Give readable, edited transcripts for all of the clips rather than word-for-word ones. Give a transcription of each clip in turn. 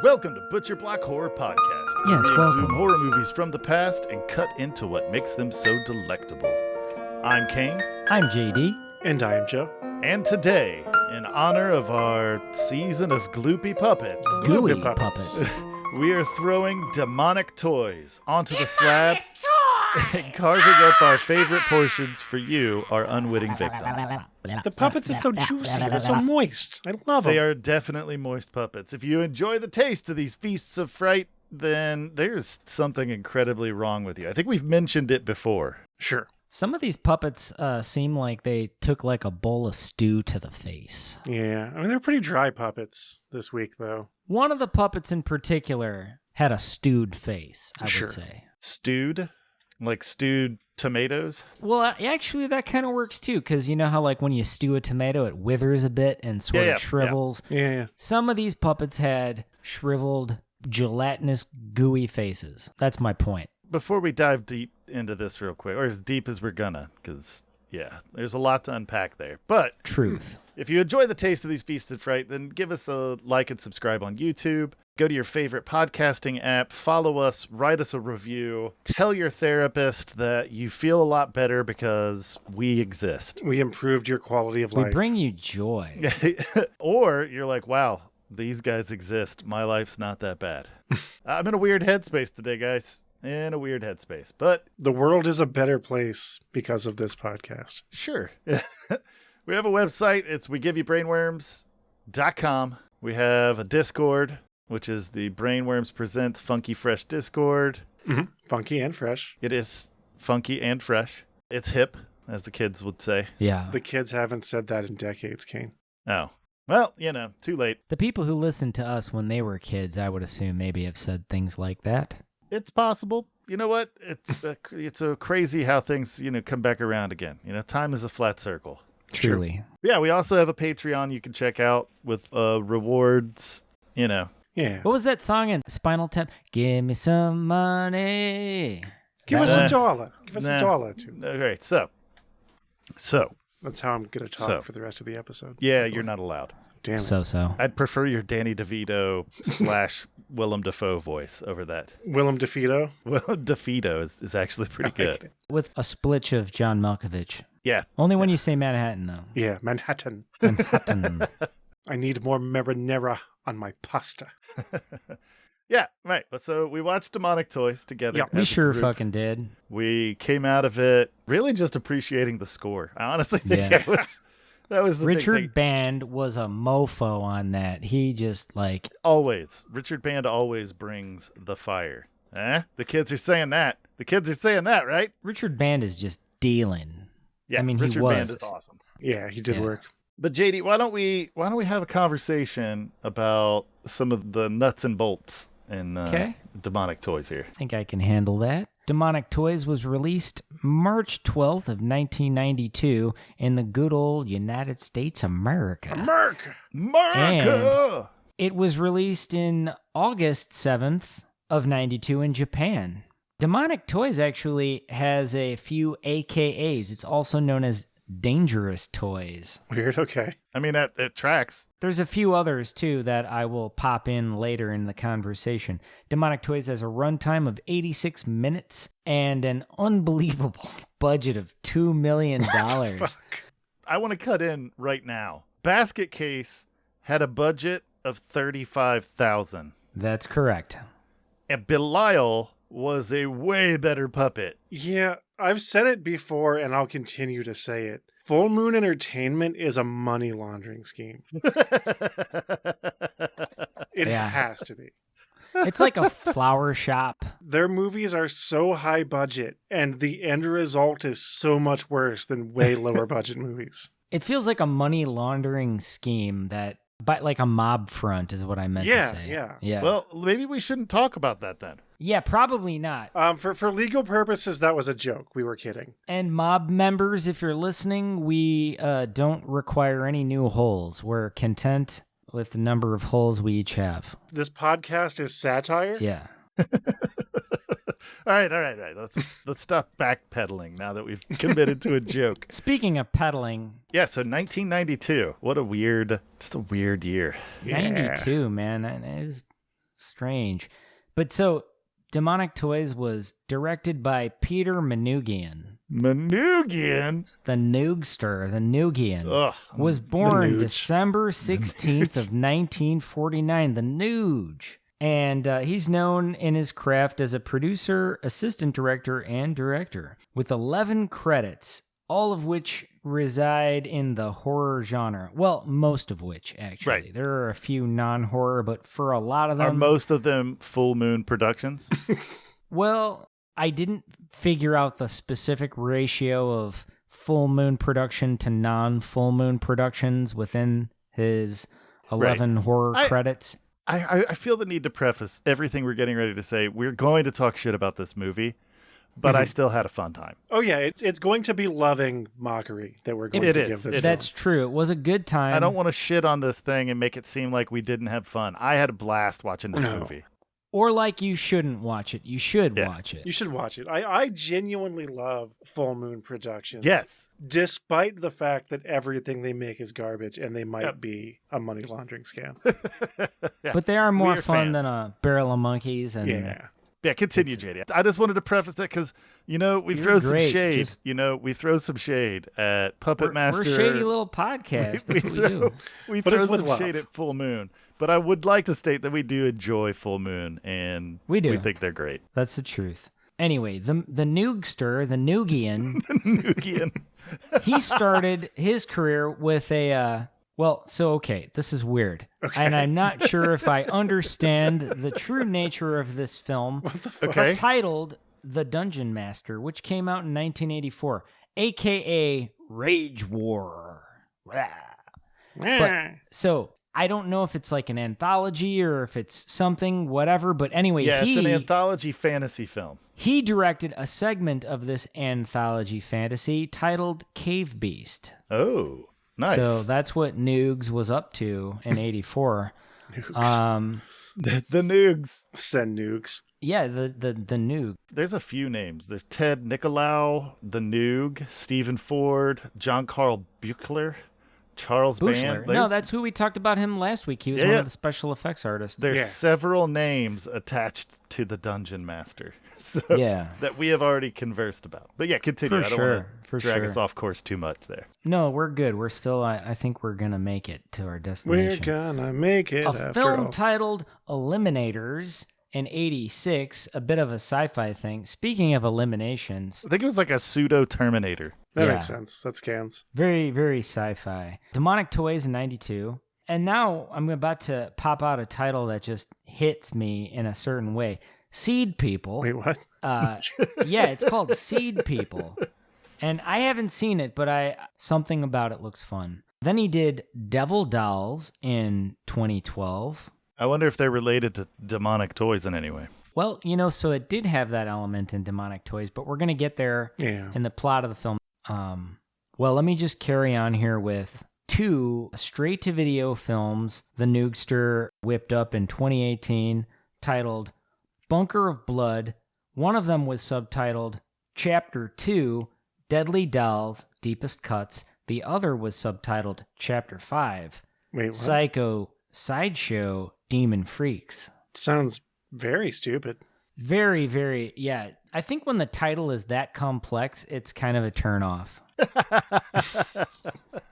Welcome to Butcher Block Horror Podcast. Yes, we welcome. exhume horror movies from the past and cut into what makes them so delectable. I'm Kane. I'm JD. And I am Joe. And today, in honor of our season of gloopy puppets, Gooey Puppets. puppets. we are throwing demonic toys onto the slab and carving up our favorite portions for you, our unwitting victims. The puppets are so juicy. They're so moist. I love them. They are definitely moist puppets. If you enjoy the taste of these feasts of fright, then there's something incredibly wrong with you. I think we've mentioned it before. Sure. Some of these puppets seem like they took like a bowl of stew to the face. Yeah. I mean, they're pretty dry puppets this week, though. One of the puppets in particular had a stewed face, I Sure. would say. Stewed? Like stewed tomatoes? Well, actually, that kind of works too, because you know how like when you stew a tomato, it withers a bit and sort Yeah, of shrivels? Yeah. Some of these puppets had shriveled, gelatinous, gooey faces. That's my point. Before we dive deep into this real quick, or as deep as we're gonna, because, yeah, there's a lot to unpack there. But Truth. if you enjoy the taste of these feasts of fright, then give us a like and subscribe on YouTube. Go to your favorite podcasting app, follow us, write us a review, tell your therapist that you feel a lot better because we exist. We improved your quality of We life. bring you joy. Or you're like, wow, these guys exist. My life's not that bad. I'm in a weird headspace today, guys. In a weird headspace. But The world is a better place because of this podcast. sure. We have a website. It's wegiveyoubrainworms.com. We have a Discord, which is the Brainworms Presents Funky Fresh Discord. Mm-hmm. Funky and fresh. It is funky and fresh. It's hip, as the kids would say. Yeah. The kids haven't said that in decades, Kane. Oh. Well, too late. The people who listened to us when they were kids, I would assume maybe have said things like that. It's possible. You know what? It's a crazy how things, come back around again. Time is a flat circle. Truly. Yeah, we also have a Patreon you can check out with rewards, Yeah. What was that song in Spinal Tap? Give me some money. Give us a dollar. Give us Nah. a dollar, too. Okay, so, That's how I'm going to talk So. for the rest of the episode. yeah, you're not allowed. Damn it. So. I'd prefer your Danny DeVito / Willem Dafoe voice over that. Willem DeFito. Willem DeVito is actually pretty good. With a splitch of John Malkovich. Yeah. Only when you say Manhattan, though. Yeah, Manhattan. Manhattan. I need more marinara on my pasta. Yeah, right. So we watched Demonic Toys together. Yeah. We as a sure group. fucking did. We came out of it really just appreciating the score. I honestly think Yeah. that was the big thing. Richard Band was a mofo on that. He just like... Always. Richard Band always brings the fire. The kids are saying that. The kids are saying that, right? Richard Band is just dealing. Yeah, I mean, Richard he was. Band is awesome. Yeah, he did Yeah. work. But JD, why don't we have a conversation about some of the nuts and bolts in Okay. Demonic Toys here? I think I can handle that. Demonic Toys was released March 12th of 1992 in the good old United States of America. America! America! It was released in August 7th of 92 in Japan. Demonic Toys actually has a few AKAs. It's also known as Dangerous Toys. Weird, okay. I mean, it tracks. There's a few others, too, that I will pop in later in the conversation. Demonic Toys has a runtime of 86 minutes and an unbelievable budget of $2 million. Fuck. I want to cut in right now. Basket Case had a budget of $35,000. That's correct. And Belial was a way better puppet. Yeah, I've said it before and I'll continue to say it. Full Moon Entertainment is a money laundering scheme. It Yeah. has to be. It's like a flower shop. Their movies are so high budget and the end result is so much worse than way lower budget movies. It feels like a money laundering scheme that, but like a mob front is what I meant to say. Yeah. Well, maybe we shouldn't talk about that then. Yeah, probably not. For legal purposes, that was a joke. We were kidding. And mob members, if you're listening, we don't require any new holes. We're content with the number of holes we each have. This podcast is satire? Yeah. All right. Let's stop backpedaling now that we've committed to a joke. Speaking of peddling, Yeah, so 1992. What a weird, just a weird year. Yeah. 92, man. It was strange. But so, Demonic Toys was directed by Peter Manoogian. Manoogian? The Noogster, the Noogian, Ugh. was born Nooge. December 16th of 1949. The Nooge. And he's known in his craft as a producer, assistant director, and director, with 11 credits, all of which reside in the horror genre. Well, most of which, actually. Right. There are a few non-horror, but for a lot of them... Are most of them Full Moon Productions? Well, I didn't figure out the specific ratio of Full Moon production to non-Full Moon productions within his 11 horror credits. I feel the need to preface everything we're getting ready to say. We're going to talk shit about this movie, but I still had a fun time. Oh, yeah. It's going to be loving mockery that we're going to give this That's film. true. It was a good time. I don't want to shit on this thing and make it seem like we didn't have fun. I had a blast watching this movie. Or like you shouldn't watch it. You should watch it. You should watch it. I genuinely love Full Moon Productions. Yes. Despite the fact that everything they make is garbage and they might be a money laundering scam. Yeah. But they are more fun fans. than a barrel of monkeys. And Yeah, continue, JD. I just wanted to preface that because, we throw some shade. We throw some shade at Puppet Master. We're a shady little podcast. That's what we do. We But throw it's with some love. shade at Full Moon. But I would like to state that we do enjoy Full Moon, and We do. We think they're great. That's the truth. Anyway, the Noogster, the Noogian, Noogian. he started his career with a... this is weird. Okay. And I'm not sure if I understand the true nature of this film. Okay. Titled The Dungeon Master, which came out in 1984, a.k.a. Rage War. Blah. But, so, I don't know if it's like an anthology or if it's something, whatever, but anyway, Yeah, it's an anthology fantasy film. he directed a segment of this anthology fantasy titled Cave Beast. Oh, nice. So that's what Noogs was up to in 84. Noogs. The Noogs. Send nukes. Yeah, the Noog. There's a few names. There's Ted Nicolau, the Noog, Stephen Ford, John Carl Buchler, Charles Bushler. Band. No, that's who we talked about him last week. He was one of the special effects artists. There's several names attached to the Dungeon Master that we have already conversed about. But yeah, continue. I don't want to drag us off course too much there. No, we're good. We're still, I think we're going to make it to our destination. We're gonna make it A film titled Eliminators in 86, a bit of a sci-fi thing. Speaking of eliminations. I think it was like a pseudo Terminator. That makes sense. That scans. Very, very sci-fi. Demonic Toys in 92. And now I'm about to pop out a title that just hits me in a certain way. Seed People. Wait, what? Yeah, it's called Seed People. And I haven't seen it, but something about it looks fun. Then he did Devil Dolls in 2012. I wonder if they're related to Demonic Toys in any way. Well, so it did have that element in Demonic Toys, but we're going to get there in the plot of the film. Well, let me just carry on here with 2 straight-to-video films the Noogster whipped up in 2018 titled Bunker of Blood. One of them was subtitled Chapter 2, Deadly Dolls, Deepest Cuts. The other was subtitled Chapter 5, Wait, what? Psycho Sideshow Demon Freaks. Sounds very stupid. Very, very, yeah. I think when the title is that complex, it's kind of a turnoff.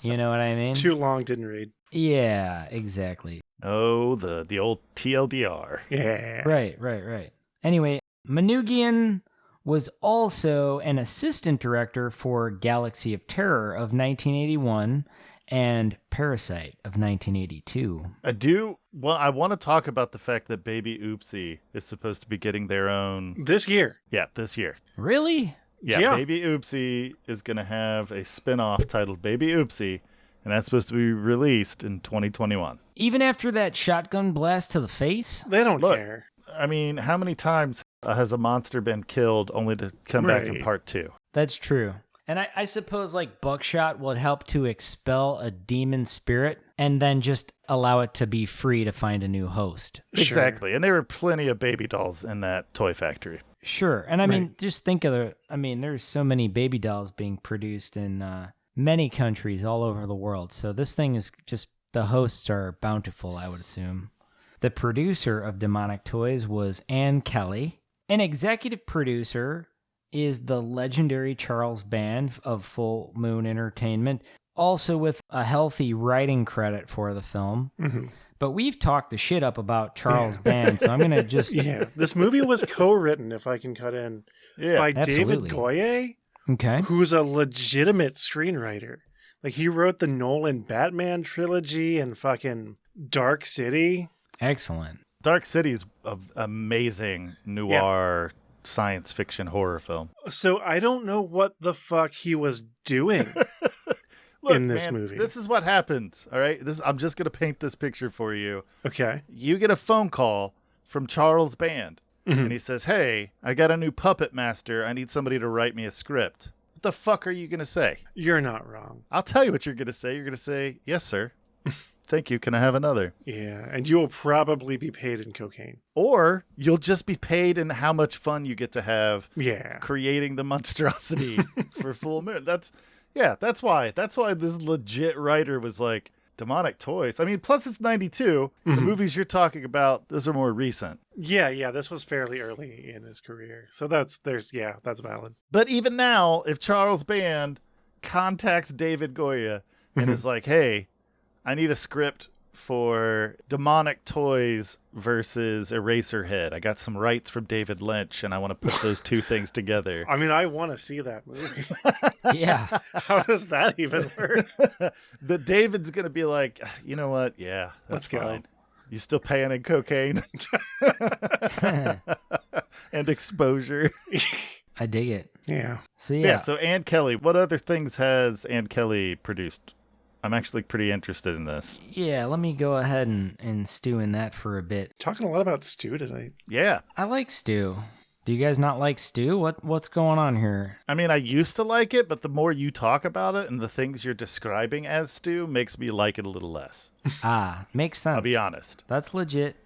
You know what I mean? Too long, didn't read. Yeah, exactly. Oh, the old TLDR. Yeah. Right. Anyway, Manoogian was also an assistant director for Galaxy of Terror of 1981 and Parasite of 1982. I want to talk about the fact that Baby Oopsie is supposed to be getting their own... This year. Yeah, this year. Really? Yeah. Baby Oopsie is going to have a spin-off titled Baby Oopsie, and that's supposed to be released in 2021. Even after that shotgun blast to the face? They don't care. I mean, how many times has a monster been killed only to come back in part 2? That's true. And I suppose like buckshot would help to expel a demon spirit and then just allow it to be free to find a new host. Exactly. Sure. And there were plenty of baby dolls in that toy factory. Sure. And I mean, just think of there's so many baby dolls being produced in many countries all over the world. So this thing is just, the hosts are bountiful, I would assume. The producer of Demonic Toys was Ann Kelly. An executive producer is the legendary Charles Band of Full Moon Entertainment, also with a healthy writing credit for the film. Mm-hmm. But we've talked the shit up about Charles Band, so I'm going to just... Yeah, this movie was co-written, if I can cut in, by absolutely. David Goyer, Okay. who's a legitimate screenwriter. Like, he wrote the Nolan Batman trilogy and fucking Dark City. Excellent. Dark City's an amazing noir science fiction horror film. So I don't know what the fuck he was doing Look, in this man, movie. This is what happens, all right? I'm just going to paint this picture for you. Okay. You get a phone call from Charles Band, Mm-hmm. and he says, hey, I got a new puppet master. I need somebody to write me a script. What the fuck are you going to say? You're not wrong. I'll tell you what you're going to say. You're going to say, yes, sir. Thank you. Can I have another? Yeah, and you will probably be paid in cocaine. Or you'll just be paid in how much fun you get to have Yeah. creating the monstrosity for Full Moon. That's why this legit writer was like, Demonic Toys. I mean, plus it's 92. The movies you're talking about, those are more recent. Yeah, this was fairly early in his career. So that's valid. But even now, if Charles Band contacts David Goya and is like, hey, I need a script for Demonic Toys versus Eraserhead. I got some rights from David Lynch, and I want to put those two things together. I mean, I want to see that movie. Yeah. How does that even work? But David's going to be like, you know what? Yeah, that's Let's go. fine. You still paying in cocaine and exposure. I dig it. Yeah. So Yeah, so Ann Kelly, what other things has Ann Kelly produced? I'm actually pretty interested in this. Yeah, let me go ahead and stew in that for a bit. Talking a lot about Stu tonight. Yeah. I like stew. Do you guys not like stew? What's going on here? I mean, I used to like it, but the more you talk about it and the things you're describing as stew makes me like it a little less. Makes sense. I'll be honest. That's legit.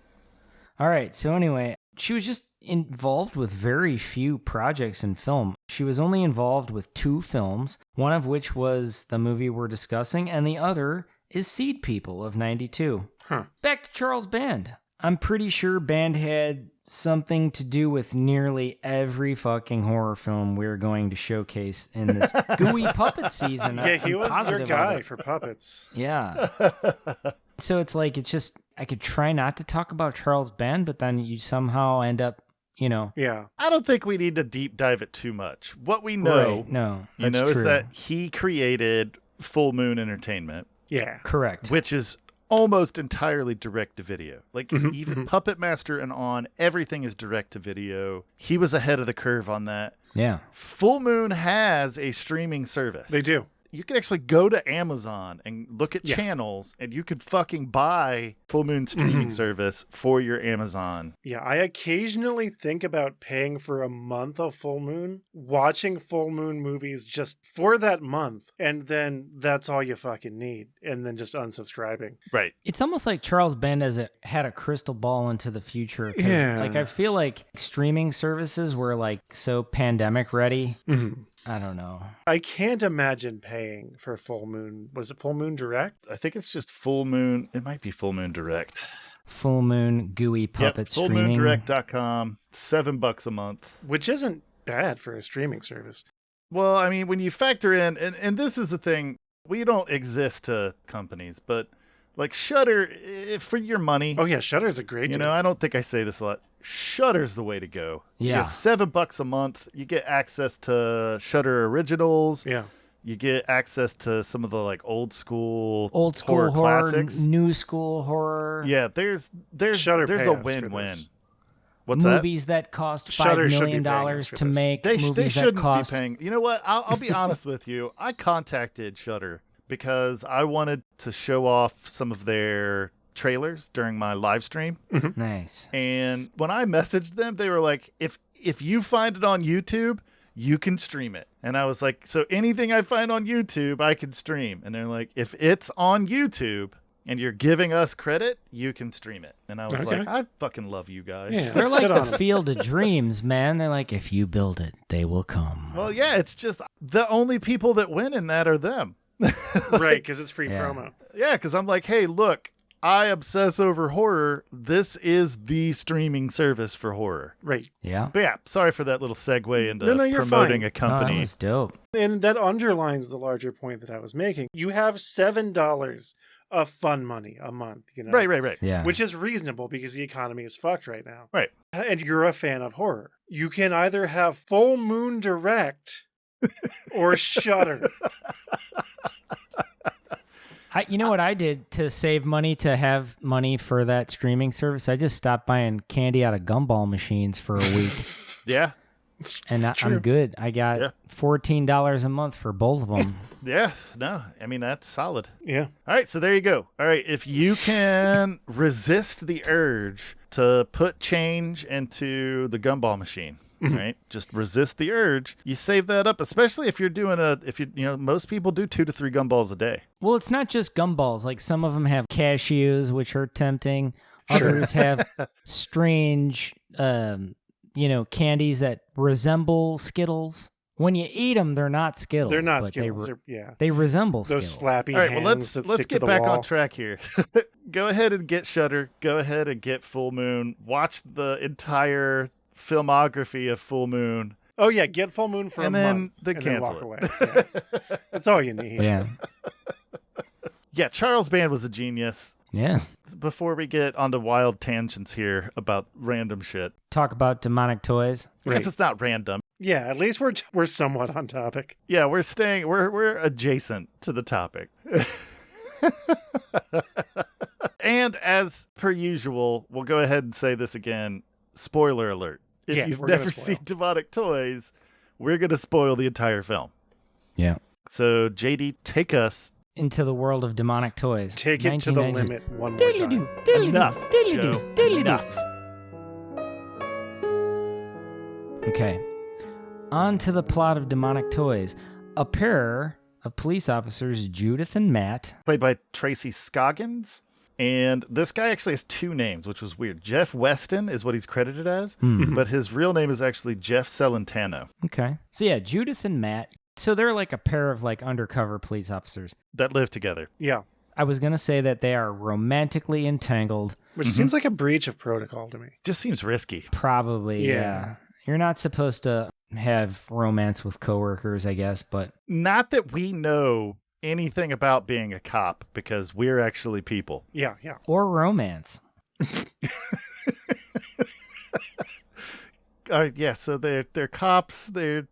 All right, so anyway, she was just involved with very few projects in film. She was only involved with 2 films, one of which was the movie we're discussing, and the other is Seed People of 92. Huh. Back to Charles Band. I'm pretty sure Band had something to do with nearly every fucking horror film we're going to showcase in this gooey puppet season. Yeah, he I'm was their positive of guy it. for puppets. Yeah. So it's like, it's just, I could try not to talk about Charles Band, but then you somehow end up, Yeah. I don't think we need to deep dive it too much. What we know, Right, no, you that's know, true. is that he created Full Moon Entertainment, Yeah. Correct. which is almost entirely direct to video. Like even Puppet Master and on, everything is direct to video. He was ahead of the curve on that. Yeah. Full Moon has a streaming service. They do. You can actually go to Amazon and look at channels, and you could fucking buy Full Moon streaming service for your Amazon. Yeah, I occasionally think about paying for a month of Full Moon, watching Full Moon movies just for that month, and then that's all you fucking need, and then just unsubscribing. Right. It's almost like Charles Band had a crystal ball into the future. 'Cause, Yeah. Like, I feel like streaming services were like so pandemic ready. I don't know. I can't imagine paying for Full Moon. Was it Full Moon Direct? I think it's just Full Moon. It might be Full Moon Direct. Full Moon gooey puppet streaming. FullMoonDirect.com. $7 a month. Which isn't bad for a streaming service. Well, I mean, when you factor in, and this is the thing, we don't exist to companies, but like Shudder, for your money. Oh yeah, Shudder's a great You deal. know, I don't think I say this a lot. Shudder's the way to go. Yeah. You get $7 a month. You get access to Shudder originals. Yeah. You get access to some of the like old school horror, classics. new school horror. Yeah, there's Shudder there's pay a us for win-win. this. What's that? Movies that cost Shudder $5 should be million paying us for to this. make. They movies that shouldn't cost. be paying. You know what? I'll be honest with you. I contacted Shudder because I wanted to show off some of their trailers during my live stream. Nice. And when I messaged them, they were like, if you find it on YouTube, you can stream it. And I was like, so anything I find on YouTube, I can stream. And they're like, if it's on YouTube and you're giving us credit, you can stream it. And I was Okay. like, I fucking love you guys. Yeah. They're like Good on the 'em. Field of Dreams, man. They're like, if you build it, they will come. Well, yeah, it's just the only people that win in that are them. Right, because it's free Yeah. promo. Yeah, because I'm like, hey, look, I obsess over horror, this is the streaming service for horror. Right. Yeah. But yeah, sorry for that little segue into No, you're promoting fine. a Oh, that company. was dope. And that underlines the larger point that I was making. You have $7 of fun money a month, Right. Yeah. Which is reasonable because the economy is fucked right now. Right. And you're a fan of horror. You can either have Full Moon Direct or Shudder. You know what I did to save money, to have money for that streaming service? I just stopped buying candy out of gumball machines for a week. Yeah. And It's I'm true. good. I got Yeah. $14 a month for both of them. Yeah. No, I mean, that's solid. Yeah. All right, so there you go. All right, if you can resist the urge to put change into the gumball machine, right? Just resist the urge. You save that up, especially if you're doing most people do 2 to 3 gumballs a day. Well, it's not just gumballs. Like some of them have cashews, which are tempting. Others have strange, candies that resemble Skittles. When you eat them, they're not Skittles. They're not but Skittles. They They're resemble those Skittles. slappy All right, hands well, let's that stick to get the back wall. on track here. Go ahead and get Shudder. Go ahead and get Full Moon. Watch the entire filmography of Full Moon. Oh, yeah. Get Full Moon for And a then month. they and cancel then walk it. away. Yeah. That's all you need. Yeah. Yeah, Charles Band was a genius. Yeah. Before we get onto wild tangents here about random shit, Talk about demonic toys. I Right. guess it's not random. Yeah, at least we're somewhat on topic. Yeah, we're adjacent to the topic. And as per usual, we'll go ahead and say this again. Spoiler alert. If Yeah, you've we're gonna never spoil. seen Demonic Toys, we're going to spoil the entire film. Yeah. So, JD, take us. Into the world of demonic toys. Take it to the 1990s. limit one more time. Enough, Joe. Enough. Okay. On to the plot of Demonic Toys. A pair of police officers, Judith and Matt. Played by Tracy Scoggins. And this guy actually has 2 names, which was weird. Jeff Weston is what he's credited as, but his real name is actually Jeff Celentano. Okay. So yeah, Judith and Matt. So they're like a pair of like undercover police officers. That live together. Yeah. I was going to say that they are romantically entangled. Which seems like a breach of protocol to me. Just seems risky. Probably, Yeah. yeah. You're not supposed to have romance with coworkers, I guess, but Not that we know anything about being a cop, because we're actually people. Yeah. or romance. Yeah, so they're cops. They're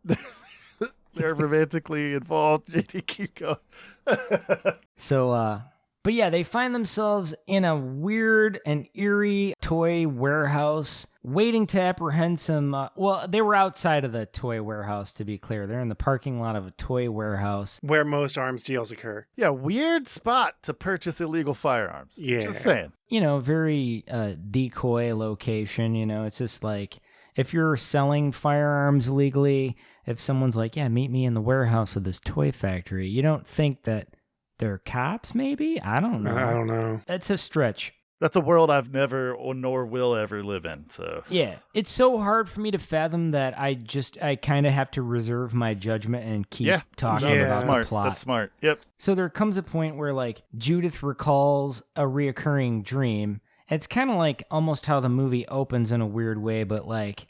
romantically involved. JD, keep going. So, but yeah, they find themselves in a weird and eerie toy warehouse waiting to apprehend some. They were outside of the toy warehouse, to be clear. They're in the parking lot of a toy warehouse. Where most arms deals occur. Yeah, weird spot to purchase illegal firearms. Yeah. Just saying. Very decoy location. It's just like if you're selling firearms legally, if someone's like, yeah, meet me in the warehouse of this toy factory, you don't think that they're cops, maybe? I don't know. I don't know. That's a stretch. That's a world I've never or nor will ever live in. So Yeah, it's so hard for me to fathom that I kind of have to reserve my judgment and keep talking No, about that's the smart. plot. That's smart. Yep. So there comes a point where like Judith recalls a reoccurring dream. It's kind of like almost how the movie opens in a weird way, but like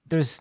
this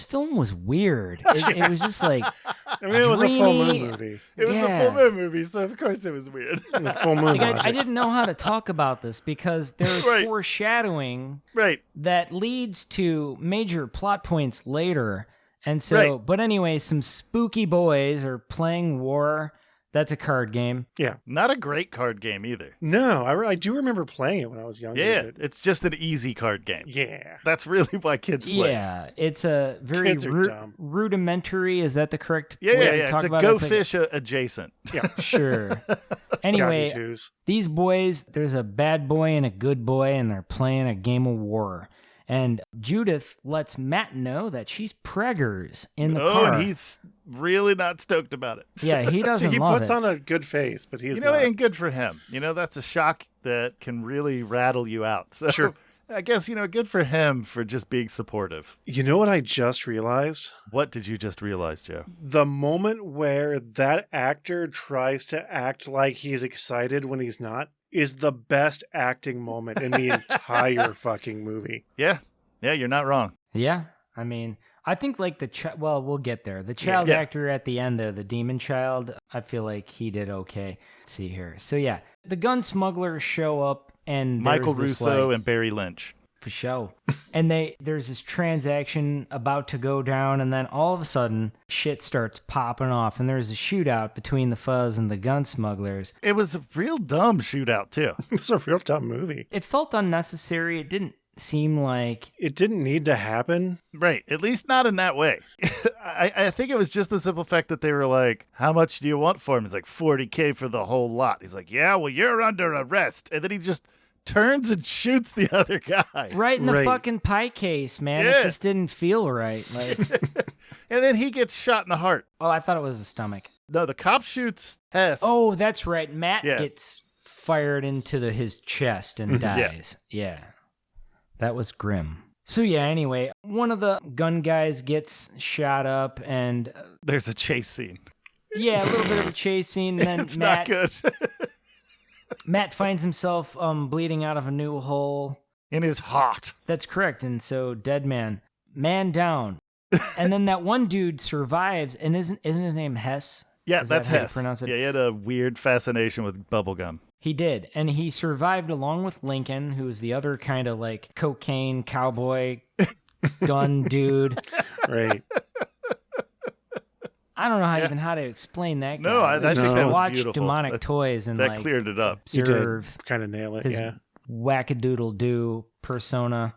film was weird. It was just like I mean, it was a full moon dreamy. movie. It was Yeah. a full moon movie, so of course it was weird. The full moon like I logic. didn't know how to talk about this because there's Right. foreshadowing Right. that leads to major plot points later. And so, Right. but anyway, some spooky boys are playing war. That's a card game. Yeah. Not a great card game either. No, I do remember playing it when I was younger. Yeah, but- it's just an easy card game. Yeah. That's really why kids play. Yeah, it's a very Kids are dumb. rudimentary. Is that the correct Yeah, way to yeah. talk It's a about Go it? It's Fish adjacent. Yeah. Sure. Got Anyway, me twos. these boys, there's a bad boy and a good boy, and they're playing a game of war. And Judith lets Matt know that she's preggers in the car. And he's really not stoked about it. Yeah, he doesn't He love puts it. on a good face, but he's You know, not. and good for him. That's a shock that can really rattle you out. So Sure. I guess, good for him for just being supportive. You know what I just realized? What did you just realize, Joe? The moment where that actor tries to act like he's excited when he's not. is the best acting moment in the entire fucking movie. Yeah, you're not wrong. Yeah, I mean, I think like well, we'll get there. The child Yeah. actor at the end, the demon child, I feel like he did okay. Let's see here. So yeah, the gun smugglers show up, and Michael there's this, Russo like, and Barry Lynch. for show. And there's this transaction about to go down, and then all of a sudden, shit starts popping off, and there's a shootout between the Fuzz and the gun smugglers. It was a real dumb shootout, too. It's a real dumb movie. It felt unnecessary. It didn't seem like... It didn't need to happen. Right. At least not in that way. I think it was just the simple fact that they were like, how much do you want for him? He's like, $40K for the whole lot. He's like, yeah, well, you're under arrest. And then he just turns and shoots the other guy. Right in the fucking pie case, man. Yeah. It just didn't feel right. Like, And then he gets shot in the heart. oh, I thought it was the stomach. No, the cop shoots Hess. Oh, that's right. Matt Yeah. gets fired into his chest and dies. Yeah. That was grim. So yeah, anyway, one of the gun guys gets shot up, and There's a chase scene. yeah, a little bit of a chase scene. And then It's not good. Matt finds himself bleeding out of a new hole. In his heart. That's correct. And so dead man down. And then that one dude survives, and isn't his name Hess? Yeah, Is that's that how you Hess. pronounce it? Yeah, he had a weird fascination with bubblegum. He did. And he survived along with Lincoln, who was the other kind of like cocaine cowboy gun dude. Right. I don't know how to explain that guy. No, I think No. that was watch beautiful. Demonic Toys and That like cleared it up. You did observe kind of nail it, his yeah. wackadoodle-doo persona.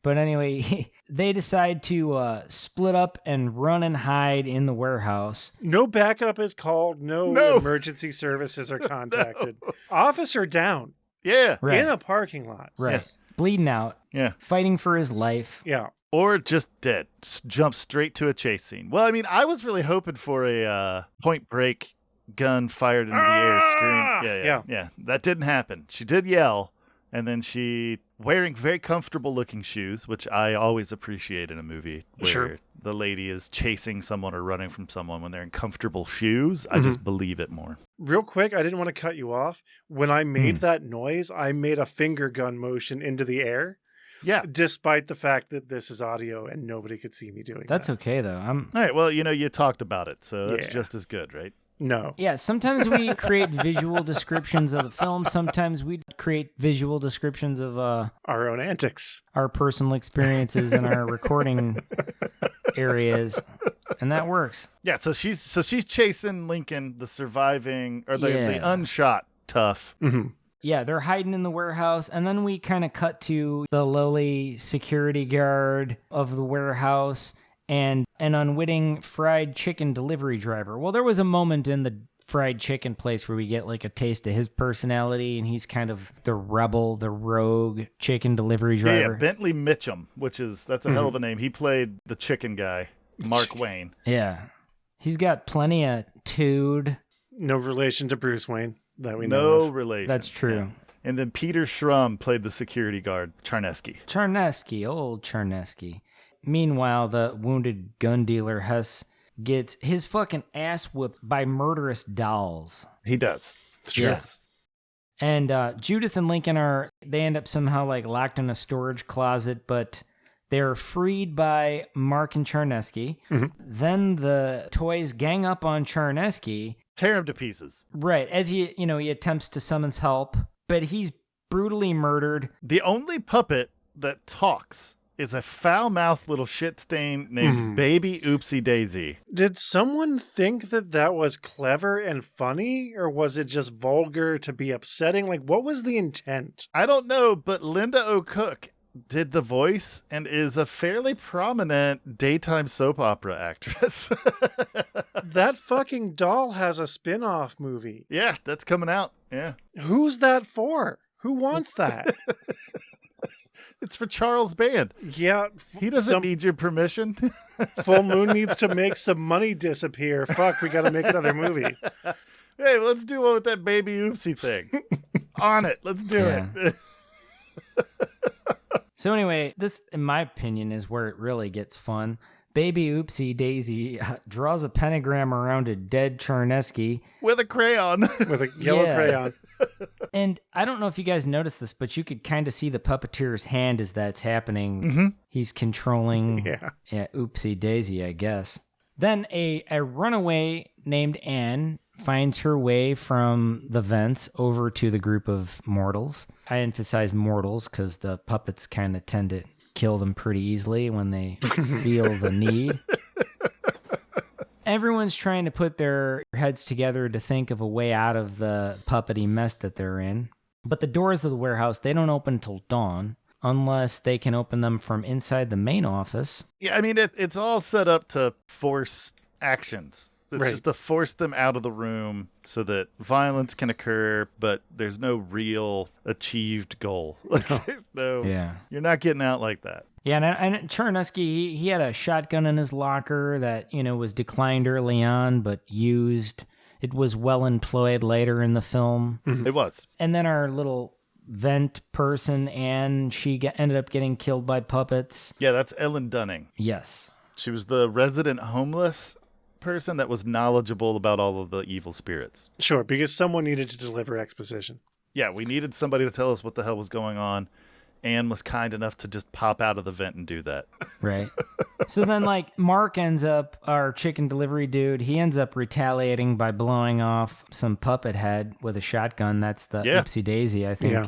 But anyway, they decide to split up and run and hide in the warehouse. No backup is called. No. Emergency services are contacted. Officer down Yeah. Right. in a parking lot. Right. Yeah. Bleeding out. Yeah. Fighting for his life. Yeah. Or just dead. Jump straight to a chase scene. Well, I mean, I was really hoping for a Point Break gun fired into the air scream. Yeah. That didn't happen. She did yell, and then she, wearing very comfortable looking shoes, which I always appreciate in a movie where Sure. the lady is chasing someone or running from someone when they're in comfortable shoes. I just believe it more. Real quick, I didn't want to cut you off. When I made that noise, I made a finger gun motion into the air. Yeah. Despite the fact that this is audio and nobody could see me doing That's that. okay, though. All right. Well, you talked about it, so that's Yeah. just as good, right? No. Yeah, sometimes we create visual descriptions of the film. Sometimes we create visual descriptions of Our own antics. our personal experiences in our recording areas, and that works. Yeah. So she's chasing Lincoln, the surviving or the unshot tough. Mm-hmm. Yeah, they're hiding in the warehouse, and then we kind of cut to the lowly security guard of the warehouse and an unwitting fried chicken delivery driver. Well, there was a moment in the fried chicken place where we get like a taste of his personality, and he's kind of the rebel, the rogue chicken delivery driver. Yeah, Bentley Mitchum, that's a hell of a name. He played the chicken guy, Mark Wayne. Yeah. He's got plenty of tood. No relation to Bruce Wayne that we know No of. relation. That's true. Yeah. And then Peter Schrum played the security guard, Charnesky. Charnesky, old Charnesky. Meanwhile, the wounded gun dealer Hess gets his fucking ass whipped by murderous dolls. He does. It's true. Yes. And Judith and Lincoln they end up somehow like locked in a storage closet, but they're freed by Mark and Charnesky. Mm-hmm. Then the toys gang up on Charnesky. Tear him to pieces. Right. As he attempts to summon help, but he's brutally murdered. The only puppet that talks is a foul-mouthed little shit stain named Baby Oopsie Daisy. Did someone think that was clever and funny, or was it just vulgar to be upsetting? Like, what was the intent? I don't know, but Linda O'Cook did the voice and is a fairly prominent daytime soap opera actress. That fucking doll has a spin-off movie. Yeah, that's coming out. Yeah. Who's that for? Who wants that? It's for Charles Band. Yeah. He doesn't need your permission. Full Moon needs to make some money disappear. Fuck, we gotta make another movie. Hey, let's do one with that Baby Oopsie thing. On it. Let's do it. So anyway, this, in my opinion, is where it really gets fun. baby Oopsie Daisy draws a pentagram around a dead Charnesky. With a crayon. With a yellow Yeah. crayon. And I don't know if you guys noticed this, but you could kind of see the puppeteer's hand as that's happening. Mm-hmm. He's controlling Yeah. Oopsie Daisy, I guess. Then a runaway named Anne finds her way from the vents over to the group of mortals. I emphasize mortals because the puppets kind of tend to kill them pretty easily when they feel the need. Everyone's trying to put their heads together to think of a way out of the puppety mess that they're in. But the doors of the warehouse, they don't open till dawn, unless they can open them from inside the main office. Yeah, I mean, it's all set up to force actions. It's Right. just to force them out of the room so that violence can occur, but there's no real achieved goal. Like, there's no, Yeah. you're not getting out like that. Yeah, and Charnesky, he had a shotgun in his locker that, was declined early on, but used. It was well employed later in the film. It was. And then our little vent person, Anne, she ended up getting killed by puppets. Yeah, that's Ellen Dunning. Yes. She was the resident homeless person that was knowledgeable about all of the evil spirits. Sure, because someone needed to deliver exposition. Yeah, we needed somebody to tell us what the hell was going on. Anne was kind enough to just pop out of the vent and do that. Right. So then, Mark ends up, our chicken delivery dude, he ends up retaliating by blowing off some puppet head with a shotgun. That's the Oopsie Daisy, I think. Yeah.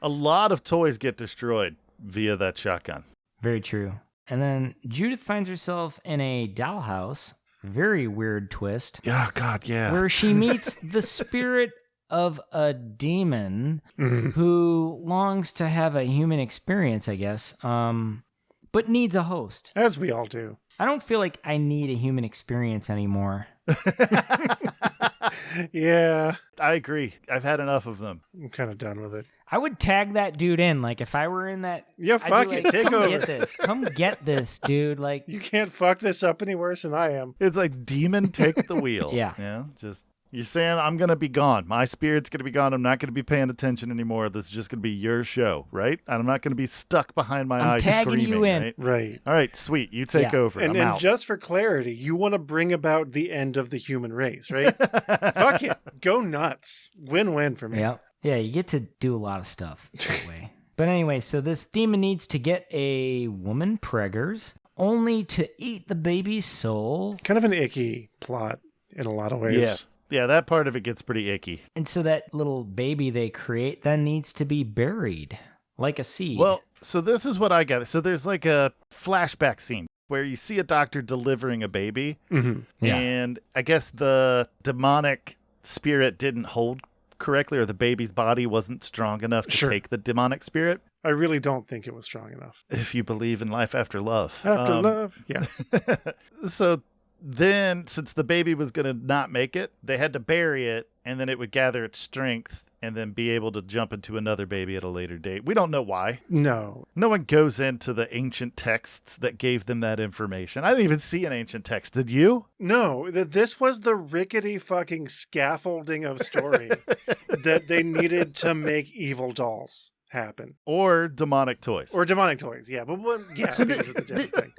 A lot of toys get destroyed via that shotgun. Very true. And then Judith finds herself in a dollhouse. Very weird twist. Oh, God, yeah. Where she meets the spirit of a demon who longs to have a human experience, I guess, but needs a host. As we all do. I don't feel like I need a human experience anymore. Yeah, I agree. I've had enough of them. I'm kind of done with it. I would tag that dude in. Like, if I were in that... Yeah, I'd be fuck like, it. Take come over. get this. Come get this, dude. Like, You can't fuck this up any worse than I am. It's like, demon, take the wheel. Yeah. Just, you're saying I'm going to be gone. My spirit's going to be gone. I'm not going to be paying attention anymore. This is just going to be your show, right? I'm not going to be stuck behind my I'm eyes tagging screaming, you in. right? Right. All right, sweet. You take Yeah. over. I'm And out. just for clarity, you want to bring about the end of the human race, right? Fuck it. Go nuts. Win-win for me. yeah. Yeah, you get to do a lot of stuff that way. But anyway, so this demon needs to get a woman preggers only to eat the baby's soul. Kind of an icky plot in a lot of ways. Yeah, that part of it gets pretty icky. And so that little baby they create then needs to be buried like a seed. Well, so this is what I got. So there's like a flashback scene where you see a doctor delivering a baby, Mm-hmm. Yeah. and I guess the demonic spirit didn't hold correctly, or the baby's body wasn't strong enough to Sure. take the demonic spirit. I really don't think it was strong enough. If you believe in life after love. After love. Yeah. So then, since the baby was going to not make it, they had to bury it, and then it would gather its strength and then be able to jump into another baby at a later date. We don't know why. No. No one goes into the ancient texts that gave them that information. I didn't even see an ancient text. Did you? No. This was the rickety fucking scaffolding of story that they needed to make evil dolls happen. Or demonic toys. Or demonic toys. Yeah. But yeah, So because it's a different thing.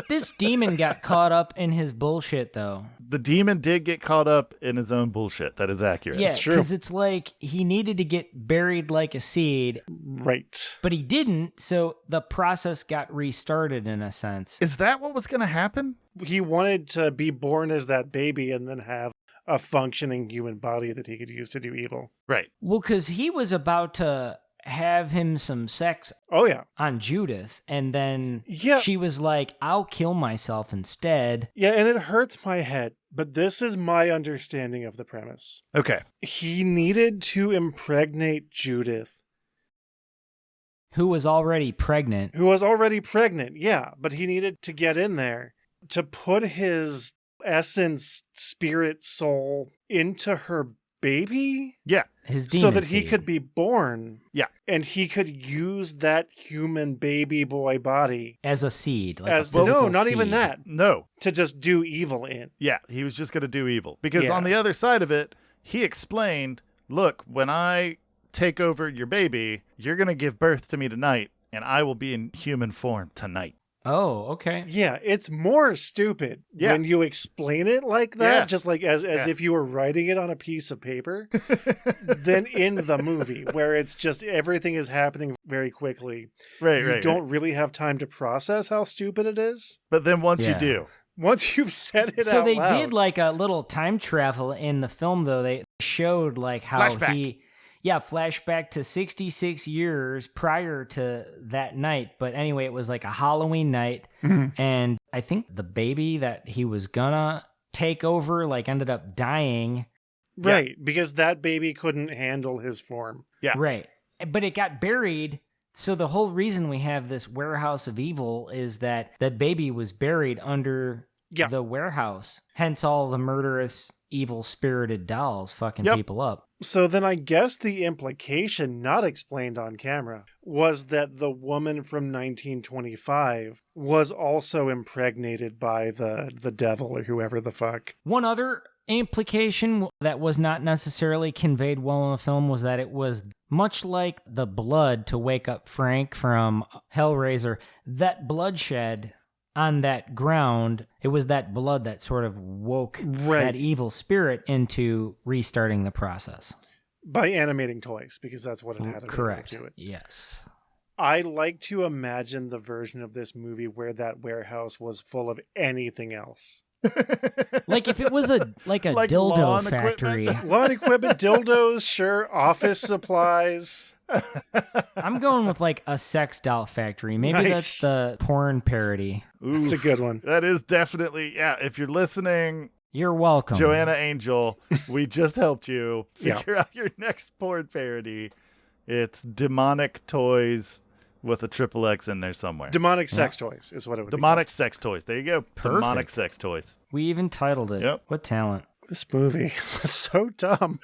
This demon got caught up in his bullshit, though. The demon did get caught up in his own bullshit. That is accurate. Yeah, It's true. because it's like he needed to get buried like a seed, Right. but he didn't, so the process got restarted in a sense. Is that what was going to happen? He wanted to be born as that baby and then have a functioning human body that he could use to do evil. Right. Well, because he was about to have him some sex Oh, yeah. on Judith, and then Yeah. she was like, I'll kill myself instead. Yeah, and it hurts my head, but this is my understanding of the premise. Okay. He needed to impregnate Judith, Who was already pregnant. who was already pregnant, yeah, but he needed to get in there to put his essence, spirit, soul into her baby Yeah. His demon so that he seed. could be born. Yeah. And he could use that human baby boy body As a seed. Like as a physical no, not even seed. that, No. to just do evil in. Yeah. He was just going to do evil. Because Yeah. on the other side of it, he explained, look, when I take over your baby, you're going to give birth to me tonight, and I will be in human form tonight. Oh, okay. Yeah, it's more stupid Yeah. when you explain it like that, Yeah. just like as Yeah. if you were writing it on a piece of paper, than in the movie, where it's just everything is happening very quickly. Right, You right, don't right. really have time to process how stupid it is. But then once you Yeah. do, Once you've said it So out they loud. did like a little time travel in the film, though. They showed like how Flashback. flashback to 66 years prior to that night. But anyway, it was like a Halloween night. Mhm. And I think the baby that he was gonna take over like ended up dying. Right, because that baby couldn't handle his form. Yeah. Right. But it got buried. So the whole reason we have this warehouse of evil is that that baby was buried under Yeah. the warehouse. Hence all the murderous, evil spirited dolls fucking Yep. people up. So then I guess the implication, not explained on camera, was that the woman from 1925 was also impregnated by the devil or whoever the fuck. One other implication that was not necessarily conveyed well in the film was that it was much like the blood to wake up Frank from Hellraiser. That bloodshed on that ground, it was that blood that sort of woke Right. that evil spirit into restarting the process. By animating toys, because that's what it had Correct. to it. Yes. I like to imagine the version of this movie where that warehouse was full of anything else. Like if it was a like Like dildo lawn factory. equipment. Lawn equipment, dildos, sure, office supplies. I'm going with like a sex doll factory. Maybe Nice. that's the porn parody. It's a Oof. good one. That is definitely, yeah. If you're listening, You're welcome. Joanna Angel, we just helped you Yeah. figure out your next porn parody. It's demonic toys with a triple X in there somewhere. Demonic sex toys is what it would Demonic sex toys. There you go. Demonic Perfect. sex toys. We even titled it. Yep. What talent? be. This movie was so dumb.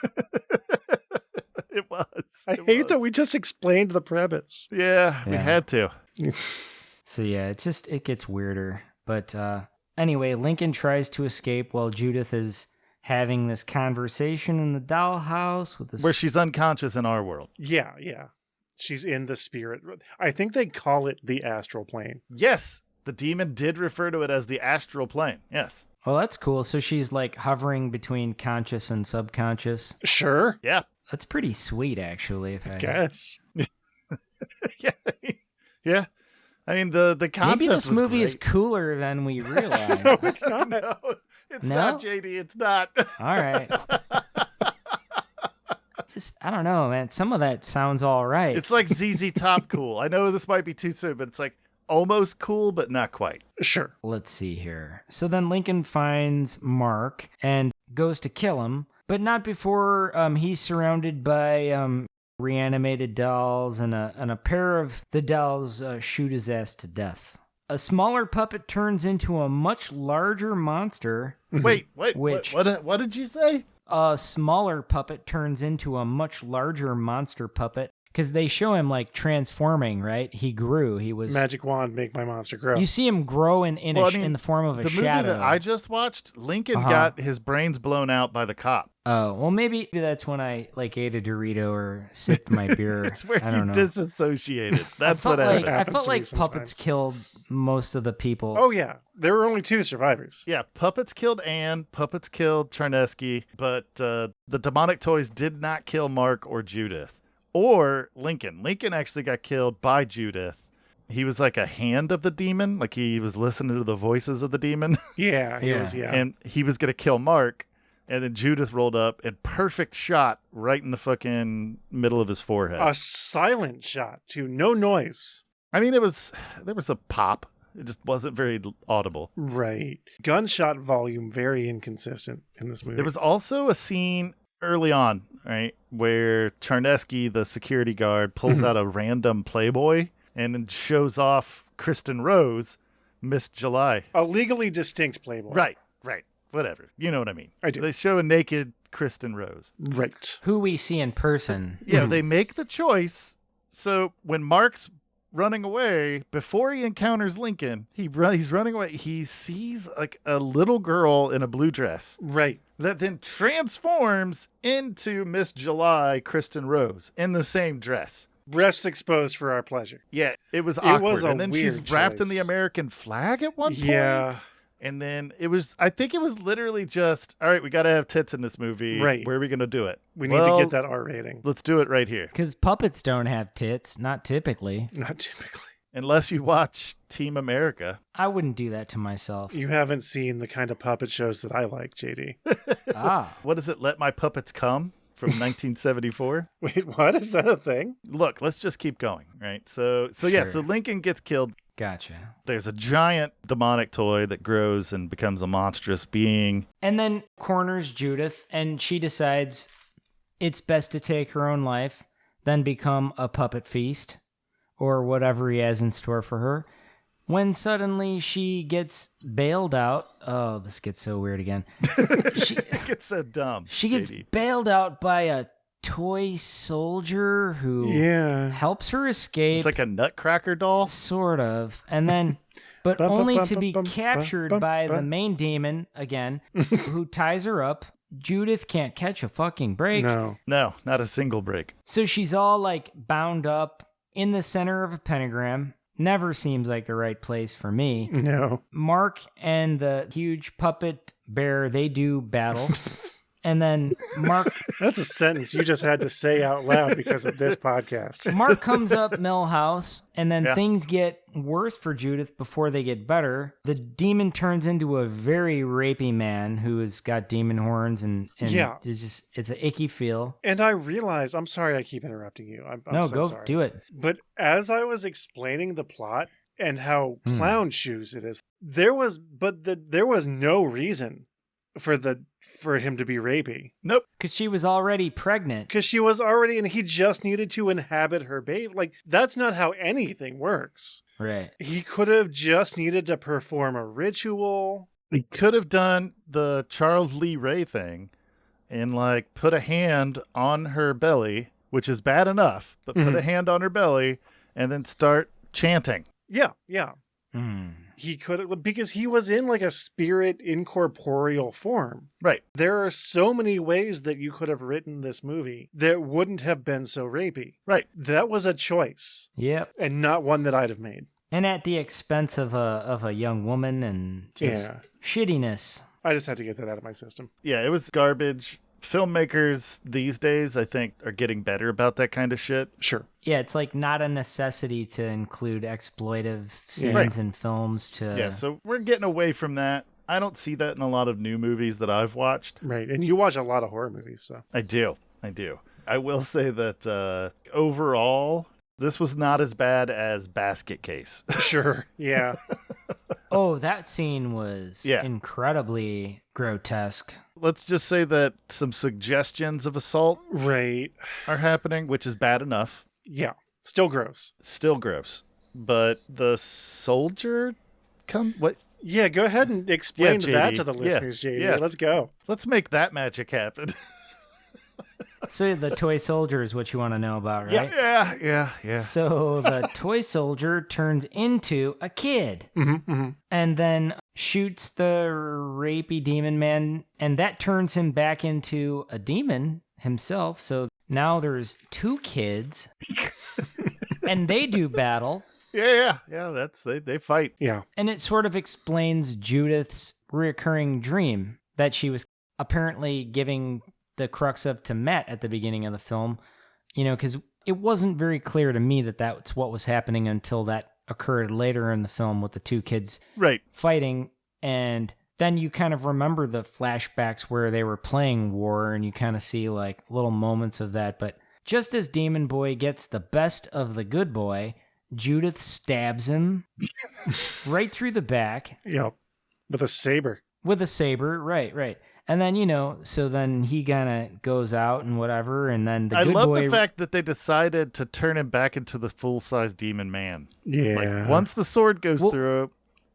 It was. I It hate that was. we just explained the premise. Yeah, we Yeah. had to. So yeah, it gets weirder. But anyway, Lincoln tries to escape while Judith is having this conversation in the dollhouse with this. Where she's unconscious in our world. Yeah, yeah. She's in the spirit. I think they call it the astral plane. Yes, the demon did refer to it as the astral plane. Yes. Well, that's cool. So she's like hovering between conscious and subconscious. Sure, Yeah. That's pretty sweet, actually. If I guess. Yeah. Yeah. I mean, the concept maybe this was movie is great. cooler than we realize. No, it's not. No, it's No? not, JD. It's not. All right. Just I don't know, man. Some of that sounds all right. It's like ZZ Top cool. I know this might be too soon, but it's like almost cool, but not quite. Sure. Let's see here. So then Lincoln finds Mark and goes to kill him, but not before he's surrounded by reanimated dolls, and a pair of the dolls shoot his ass to death. A smaller puppet turns into a much larger monster. Wait, Which- what did you say? A smaller puppet turns into a much larger monster puppet. Because they show him like transforming, right? He grew. He was. Magic wand, make my monster grow. You see him grow in Well, I mean, in the form of a The shadow. movie that I just watched, Lincoln Uh-huh. got his brains blown out by the cop. Oh, well, maybe that's when I like ate a Dorito or sipped my beer. It's where I you don't know. disassociated. That's I what felt like, happened. I Happens felt to me like puppets sometimes. killed most of the people. Oh, yeah. There were only 2 survivors. Yeah, puppets killed Anne, puppets killed Charnesky, but the demonic toys did not kill Mark or Judith. Or Lincoln. Lincoln actually got killed by Judith. He was like a hand of the demon, like he was listening to the voices of the demon, Yeah, he Yeah. was, yeah. and he was going to kill Mark, and then Judith rolled up and perfect shot right in the fucking middle of his forehead. A silent shot, too. No noise. I mean, there was a pop. It just wasn't very audible. Right. Gunshot volume, very inconsistent in this movie. There was also a scene early on, right, where Charnesky, the security guard, pulls out a random Playboy and then shows off Kristen Rose, Miss July. a legally distinct Playboy. Right. Whatever. You know what I mean. I do. They show a naked Kristen Rose. Right. Who we see in person. Yeah, they make the choice. So when Mark's running away, before he encounters Lincoln, he's running away. He sees like a little girl in a blue dress Right. that then transforms into Miss July, Kristen Rose, in the same dress. Breasts exposed for our pleasure. Yeah, it was It awkward. was a And then she's weird wrapped in the choice. American flag at one Yeah. point. And then I think it was literally just, all right, we got to have tits in this movie. Right. Where are we going to do it? We need to get that R rating. Let's do it right here. Because puppets don't have tits, not typically. Not typically. Unless you watch Team America. I wouldn't do that to myself. You haven't seen the kind of puppet shows that I like, JD. What is it? Let My Puppets Come from 1974. Wait, what? Is that a thing? Look, let's just keep going, right? So yeah, so Lincoln gets killed. Gotcha. There's a giant demonic toy that grows and becomes a monstrous being. And then corners Judith, and she decides it's best to take her own life, then become a puppet feast, or whatever he has in store for her. When suddenly she gets bailed out. Oh, this gets so weird again. It gets so dumb. She gets JD. bailed out by a toy soldier who helps her escape. It's like a nutcracker doll. Sort of. And then, but only to be captured by the main demon again, who ties her up. Judith can't catch a fucking break. No, not a single break. So she's all like bound up in the center of a pentagram. Never seems like the right place for me. No. Mark and the huge puppet bear, they do battle. And then Mark... That's a sentence you just had to say out loud because of this podcast. Mark comes up Millhouse, and then things get worse for Judith before they get better. The demon turns into a very rapey man who has got demon horns, and it's an icky feel. And I realized, I'm sorry I keep interrupting you. I'm no, so go sorry. do it. But as I was explaining the plot and how clown shoes it is, there was no reason for him to be rapey. Nope. Because she was already pregnant. Because she was already, and he just needed to inhabit her baby. Like, that's not how anything works. Right. He could have just needed to perform a ritual. He could have done the Charles Lee Ray thing and like put a hand on her belly, which is bad enough, but put a hand on her belly and then start chanting. Yeah. Mm. He could have, because he was in like a spirit incorporeal form. Right. There are so many ways that you could have written this movie that wouldn't have been so rapey. Right. That was a choice. Yep. And not one that I'd have made. And at the expense of a young woman and just shittiness. I just had to get that out of my system. Yeah, it was garbage. Filmmakers these days, I think, are getting better about that kind of shit. Sure. Yeah, it's like not a necessity to include exploitive scenes in films to... Yeah, so we're getting away from that. I don't see that in a lot of new movies that I've watched. Right, and you watch a lot of horror movies, so... I do. I will say that overall, this was not as bad as Basket Case. Sure, yeah. Oh, that scene was incredibly grotesque. Let's just say that some suggestions of assault are happening, which is bad enough. Yeah, still gross. Still gross. But the soldier what? Yeah, go ahead and explain that to the listeners, JD. Yeah. Let's go. Let's make that magic happen. So the toy soldier is what you want to know about, right? Yeah. So the toy soldier turns into a kid and then shoots the rapey demon man, and that turns him back into a demon himself. So now there's two kids and they do battle. Yeah. They fight. Yeah. And it sort of explains Judith's reoccurring dream that she was apparently giving the crux of to Matt at the beginning of the film, because it wasn't very clear to me that that's what was happening until that occurred later in the film with the two kids fighting. And then you kind of remember the flashbacks where they were playing war, and you kind of see like little moments of that. But just as Demon Boy gets the best of the good boy, Judith stabs him right through the back. Yeah, with a saber. Right. And then, so then he kind of goes out and whatever, and then the I good love boy... the fact that they decided to turn him back into the full-size demon man. Yeah. Like, once the sword goes through,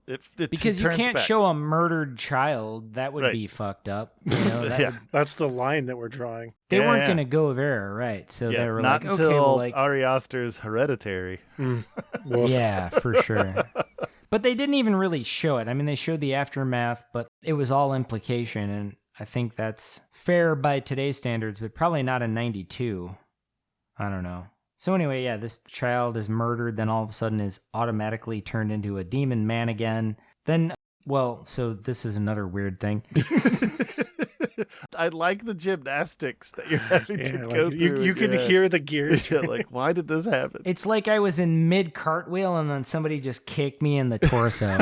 because you can't show a murdered child. That would be fucked up. That's the line that we're drawing. They weren't going to go there, right? So they were not like, until okay, well, like... Ari Aster's Hereditary. Yeah, for sure. But they didn't even really show it. I mean, they showed the aftermath, but it was all implication, and I think that's fair by today's standards, but probably not in 92. I don't know. So anyway, yeah, this child is murdered, then all of a sudden is automatically turned into a demon man again. Then, well, so this is another weird thing. I like the gymnastics that you're having to like, go through. you can hear the gears. Yeah, like, why did this happen? It's like I was in mid cartwheel and then somebody just kicked me in the torso.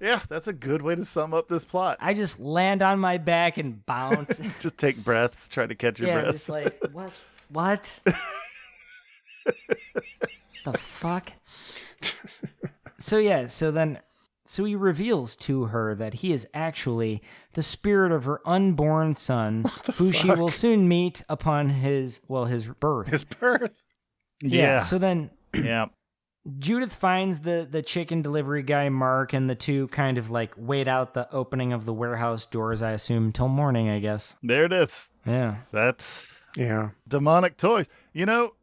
Yeah, that's a good way to sum up this plot. I just land on my back and bounce. Just take breaths, try to catch your Yeah, breath. just like, what? What? The fuck? So he reveals to her that he is actually the spirit of her unborn son, who she will soon meet upon his birth. His birth. Yeah. So then Yeah. Judith finds the chicken delivery guy, Mark, and the two kind of like wait out the opening of the warehouse doors, I assume, till morning, I guess. There it is. Yeah. That's Yeah. demonic toys. You know,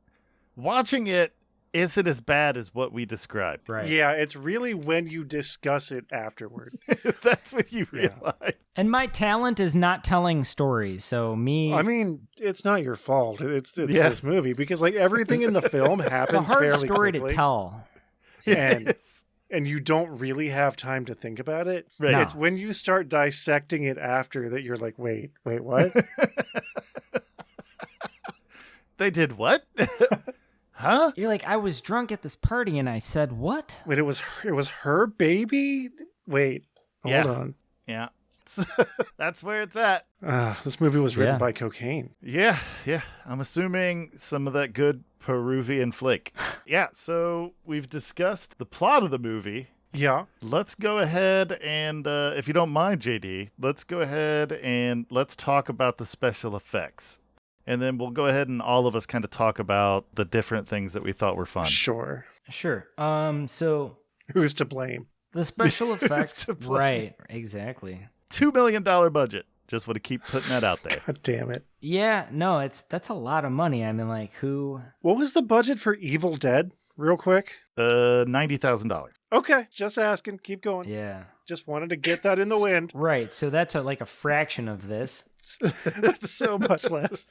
watching it isn't as bad as what we described. Right. Yeah, it's really when you discuss it afterwards. That's what you Yeah. realize. And my talent is not telling stories, so me... I mean, it's not your fault. It's Yeah. this movie because like everything in the film it's happens a hard fairly story quickly, to tell. And Yes. and you don't really have time to think about it. Right. No. It's when you start dissecting it after that you're like, wait, what? They did what? Huh? You're like, I was drunk at this party and I said, what? Wait, it was her baby? Wait, hold Yeah. on. Yeah. That's where it's at. This movie was written Yeah. by cocaine. Yeah. I'm assuming some of that good Peruvian flick. Yeah, so we've discussed the plot of the movie. Yeah. Let's go ahead and, if you don't mind, JD, let's go ahead and let's talk about the special effects. And then we'll go ahead and all of us kind of talk about the different things that we thought were fun. Sure. Sure. So Who's to blame? the special effects... to blame. Right, exactly. $2 million budget. Just want to keep putting that out there. God damn it. Yeah, no, that's a lot of money. I mean, like, who... What was the budget for Evil Dead? Real quick. $90,000. Okay, just asking. Keep going. Yeah. Just wanted to get that in the wind. Right, so that's like a fraction of this. That's so much less.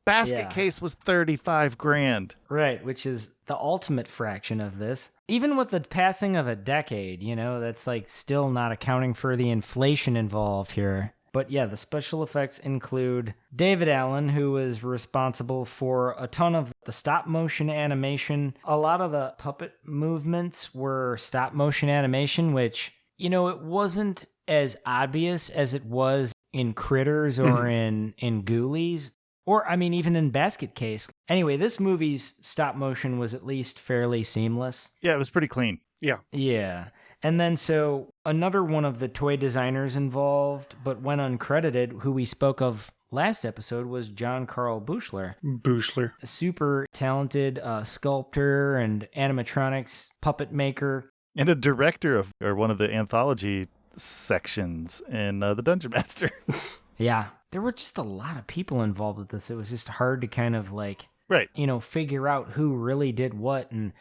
Basket Yeah. case was $35,000. Right, which is the ultimate fraction of this. Even with the passing of a decade, that's like still not accounting for the inflation involved here. But yeah, the special effects include David Allen, who was responsible for a ton of the stop motion animation. A lot of the puppet movements were stop motion animation, which, it wasn't as obvious as it was in Critters or in Ghoulies. Or, I mean, even in Basket Case. Anyway, this movie's stop motion was at least fairly seamless. Yeah, it was pretty clean. Yeah. And then so another one of the toy designers involved, but went uncredited, who we spoke of last episode, was John Carl Buschler. Bushler. A super talented sculptor and animatronics puppet maker. And a director of or one of the anthology sections in The Dungeon Master. Yeah. There were just a lot of people involved with this. It was just hard to kind of like, Right. figure out who really did what. And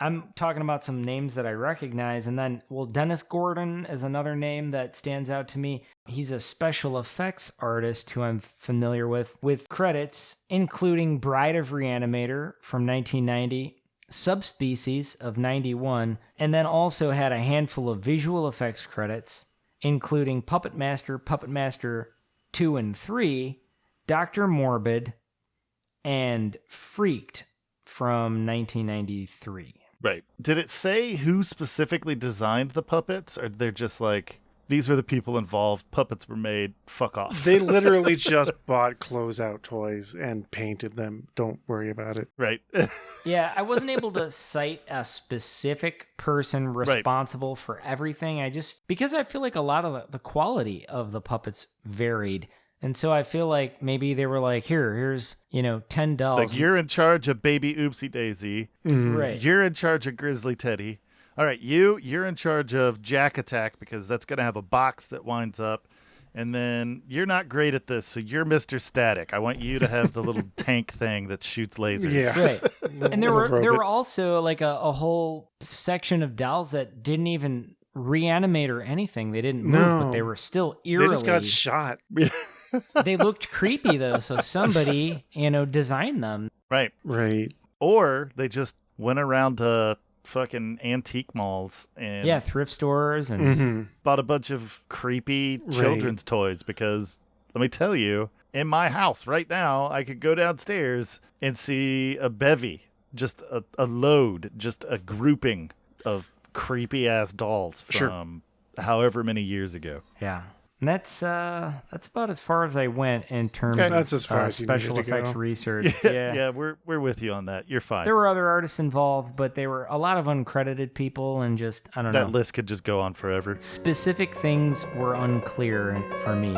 I'm talking about some names that I recognize. And then, Dennis Gordon is another name that stands out to me. He's a special effects artist who I'm familiar with credits including Bride of Reanimator from 1990, Subspecies of 91, and then also had a handful of visual effects credits, including Puppet Master 2 and 3, Dr. Morbid, and Freaked from 1993. Right. Did it say who specifically designed the puppets? Or they're just like, these were the people involved, puppets were made, fuck off. They literally just bought closeout toys and painted them. Don't worry about it. Right. Yeah, I wasn't able to cite a specific person responsible for everything. Because I feel like a lot of the quality of the puppets varied. And so I feel like maybe they were like, here's, 10 dolls. Like, you're in charge of Baby Oopsie Daisy. Right. You're in charge of Grizzly Teddy. All right, you're in charge of Jack Attack because that's going to have a box that winds up. And then you're not great at this, so you're Mr. Static. I want you to have the little tank thing that shoots lasers. Yeah. Right. And there were also like a whole section of dolls that didn't even reanimate or anything. They didn't move, but they were still eerily. They just got shot. They looked creepy though, so somebody, designed them. Right. Right. Or they just went around to fucking antique malls and Yeah, thrift stores and Mm-hmm. bought a bunch of creepy children's toys because let me tell you, in my house right now, I could go downstairs and see a bevy, just a load, just a grouping of creepy ass dolls from however many years ago. yeah. And that's about as far as I went in terms Okay. of That's as far as you special needed to effects go. research. Yeah, we're with you on that. You're fine. There were other artists involved, but they were a lot of uncredited people and just, I don't That know. list could just go on forever. Specific things were unclear for me.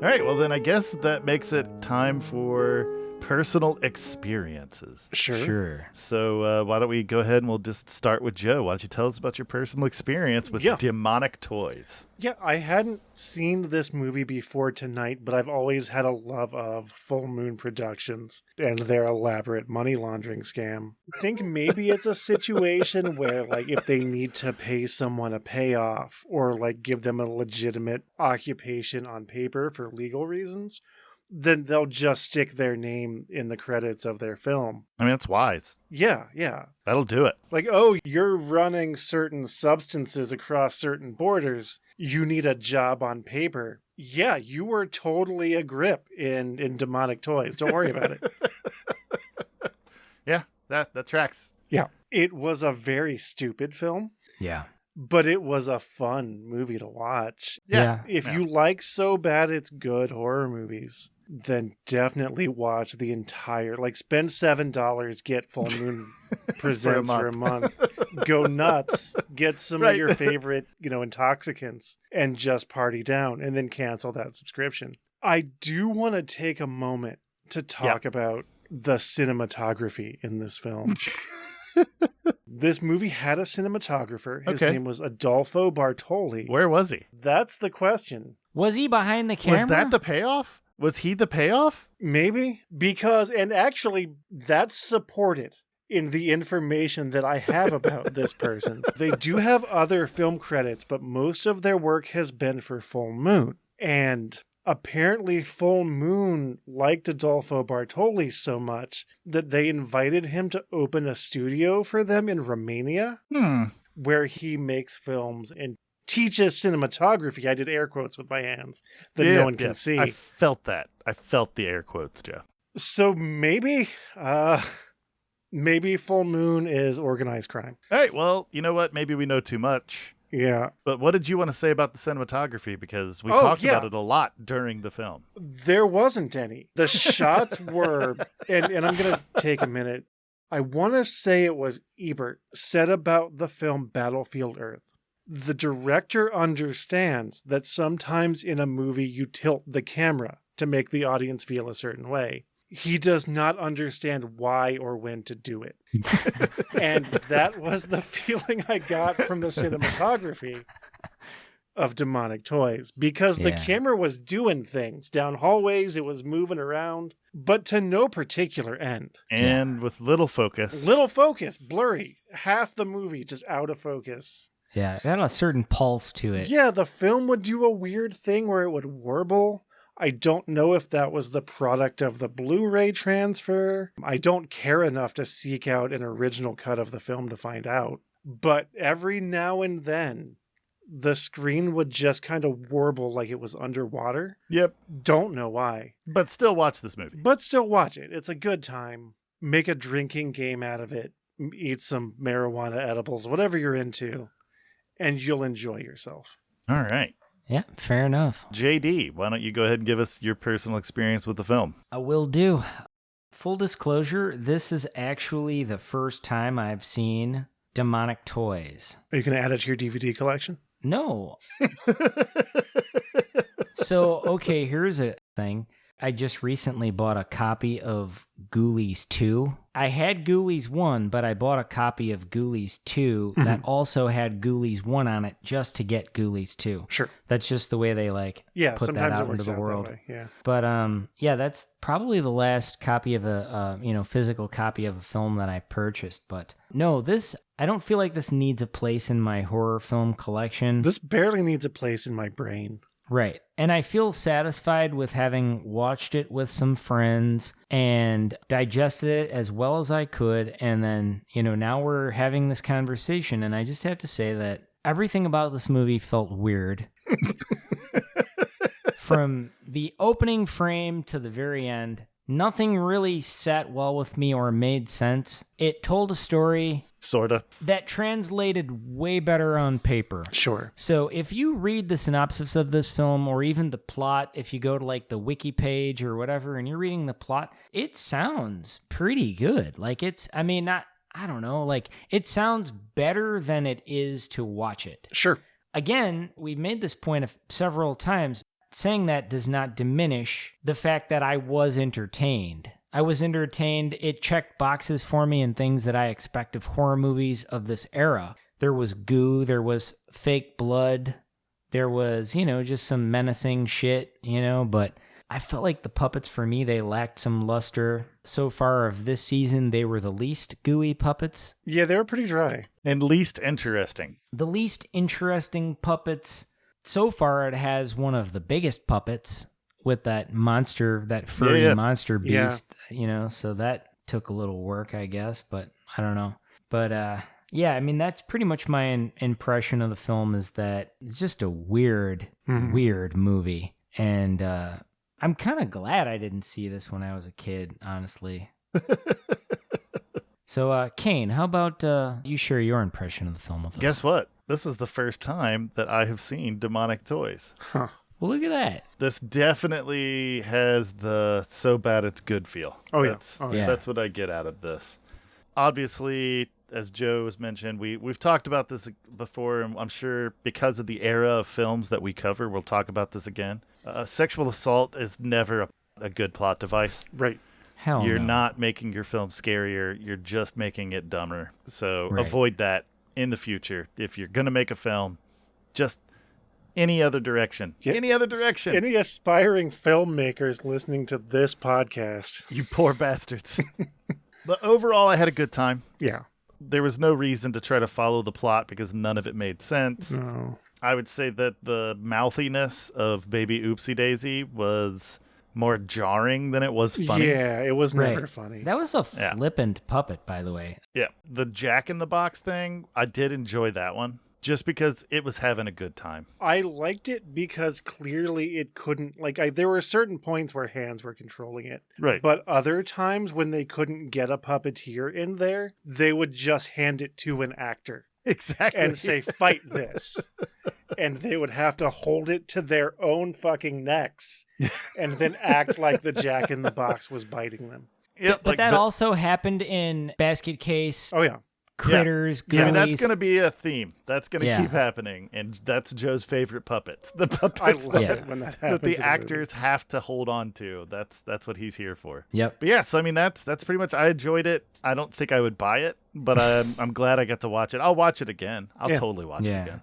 All right, well then I guess that makes it time for personal experiences. Sure. So why don't we go ahead and we'll just start with Joe. Why don't you tell us about your personal experience with Yeah. demonic toys? Yeah, I hadn't seen this movie before tonight, but I've always had a love of Full Moon Productions and their elaborate money laundering scam. I think maybe it's a situation where, like, if they need to pay someone a payoff or, like, give them a legitimate occupation on paper for legal reasons, then they'll just stick their name in the credits of their film. I mean, it's wise. Yeah. That'll do it. Like, oh, you're running certain substances across certain borders. You need a job on paper. Yeah, you were totally a grip in Demonic Toys. Don't worry about it. Yeah, that tracks. Yeah. It was a very stupid film, Yeah. but it was a fun movie to watch. Yeah. If you like So Bad It's Good horror movies, then definitely watch the entire, like, spend $7, get Full Moon Presents for a month. Go nuts, get some of your favorite, intoxicants and just party down and then cancel that subscription. I do want to take a moment to talk about the cinematography in this film. This movie had a cinematographer. His name was Adolfo Bartoli. Where was he? That's the question. Was he behind the camera? Was that the payoff? Was he the payoff? Maybe. And actually, that's supported in the information that I have about this person. They do have other film credits, but most of their work has been for Full Moon. And apparently Full Moon liked Adolfo Bartoli so much that they invited him to open a studio for them in Romania, where he makes films and teaches cinematography. I did air quotes with my hands that no one can see. I felt that. I felt the air quotes, Jeff. So maybe Full Moon is organized crime. All right, well, you know what? Maybe we know too much. Yeah. But what did you want to say about the cinematography? Because we talked about it a lot during the film. There wasn't any. The shots were, and I'm going to take a minute. I want to say it was Ebert said about the film Battlefield Earth. The director understands that sometimes in a movie you tilt the camera to make the audience feel a certain way. He does not understand why or when to do it. And that was the feeling I got from the cinematography of Demonic Toys, because the camera was doing things down hallways, it was moving around, but to no particular end. And with little focus. Little focus, blurry. Half the movie just out of focus. Yeah, it had a certain pulse to it. Yeah, the film would do a weird thing where it would warble. I don't know if that was the product of the Blu-ray transfer. I don't care enough to seek out an original cut of the film to find out. But every now and then, the screen would just kind of warble like it was underwater. Yep. Don't know why. But still watch this movie. But still watch it. It's a good time. Make a drinking game out of it. Eat some marijuana edibles, whatever you're into, and you'll enjoy yourself. All right. Yeah, fair enough. JD, why don't you go ahead and give us your personal experience with the film? I will do. Full disclosure, this is actually the first time I've seen Demonic Toys. Are you going to add it to your DVD collection? No. So, okay, here's a thing. I just recently bought a copy of Ghoulies 2. I had Ghoulies 1, but I bought a copy of Ghoulies 2 that also had Ghoulies 1 on it just to get Ghoulies 2. Sure. That's just the way they put that out into the world. That way. Yeah. But that's probably the last copy of a physical copy of a film that I purchased. But no, I don't feel like this needs a place in my horror film collection. This barely needs a place in my brain. Right. And I feel satisfied with having watched it with some friends and digested it as well as I could. And then, now we're having this conversation. And I just have to say that everything about this movie felt weird. From the opening frame to the very end, nothing really sat well with me or made sense. It told a story Sorta. that translated way better on paper. Sure. So if you read the synopsis of this film or even the plot, if you go to like the wiki page or whatever and you're reading the plot, it sounds pretty good. Like it sounds better than it is to watch it. Sure. Again, we've made this point several times. Saying that does not diminish the fact that I was entertained. I was entertained. It checked boxes for me and things that I expect of horror movies of this era. There was goo, there was fake blood, there was, just some menacing shit, but I felt like the puppets for me, they lacked some luster. So far of this season, they were the least gooey puppets. Yeah, they were pretty dry. And least interesting. The least interesting puppets. So far, it has one of the biggest puppets with that monster, that furry monster beast, so that took a little work, I guess, but I don't know. But, that's pretty much my impression of the film is that it's just a weird movie. And I'm kind of glad I didn't see this when I was a kid, honestly. So, Kane, how about you share your impression of the film with us? Guess what? This is the first time that I have seen Demonic Toys. Huh. Well, look at that. This definitely has the so bad it's good feel. Oh, That's what I get out of this. Obviously, as Joe has mentioned, we've talked about this before, and I'm sure because of the era of films that we cover, we'll talk about this again. Sexual assault is never a good plot device. Right. Hell You're no. not making your film scarier. You're just making it dumber. So Right. Avoid that in the future. If you're going to make a film, just any other direction. Yeah. Any other direction. Any aspiring filmmakers listening to this podcast? You poor bastards. But overall, I had a good time. Yeah. There was no reason to try to follow the plot because none of it made sense. No. I would say that the mouthiness of Baby Oopsie Daisy was more jarring than it was funny. Yeah, it was never Right. funny. That was a flippant puppet, by the way. Yeah. The Jack in the Box thing, I did enjoy that one just because it was having a good time. I liked it because clearly it couldn't, there were certain points where hands were controlling it. Right. But other times when they couldn't get a puppeteer in there, they would just hand it to an actor Exactly. and say, fight this. And they would have to hold it to their own fucking necks and then act like the Jack in the Box was biting them. Yep, But that also happened in Basket Case, Oh, yeah. Critters, I mean, Ghoulies. that's going to be a theme. That's going to Yeah. keep happening. And that's Joe's favorite puppets. The I puppets love Yeah. it when that that happens. the in a movie. actors have to hold on to. That's what he's here for. Yep. But yeah, so I mean, that's pretty much, I enjoyed it. I don't think I would buy it, but I'm glad I got to watch it. I'll watch it again. I'll Yeah. totally watch it Yeah. again.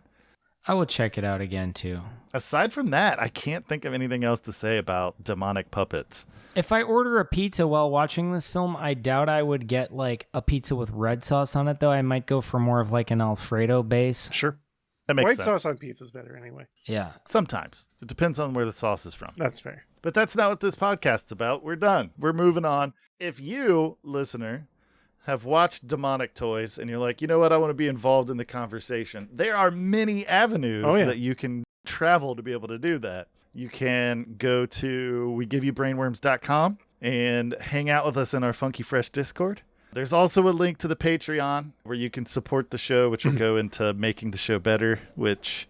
I will check it out again, too. Aside from that, I can't think of anything else to say about demonic puppets. If I order a pizza while watching this film, I doubt I would get a pizza with red sauce on it, though. I might go for more of an Alfredo base. Sure. That makes White sense. sauce on pizza's better anyway. Yeah. Sometimes. It depends on where the sauce is from. That's fair. But that's not what this podcast's about. We're done. We're moving on. If you, listener, have watched Demonic Toys and you're like, you know what, I want to be involved in the conversation, there are many avenues that you can travel to be able to do that. You can go to wegiveYouBrainworms.com and hang out with us in our Funky Fresh Discord. There's also a link to the Patreon where you can support the show, which will go into making the show better, which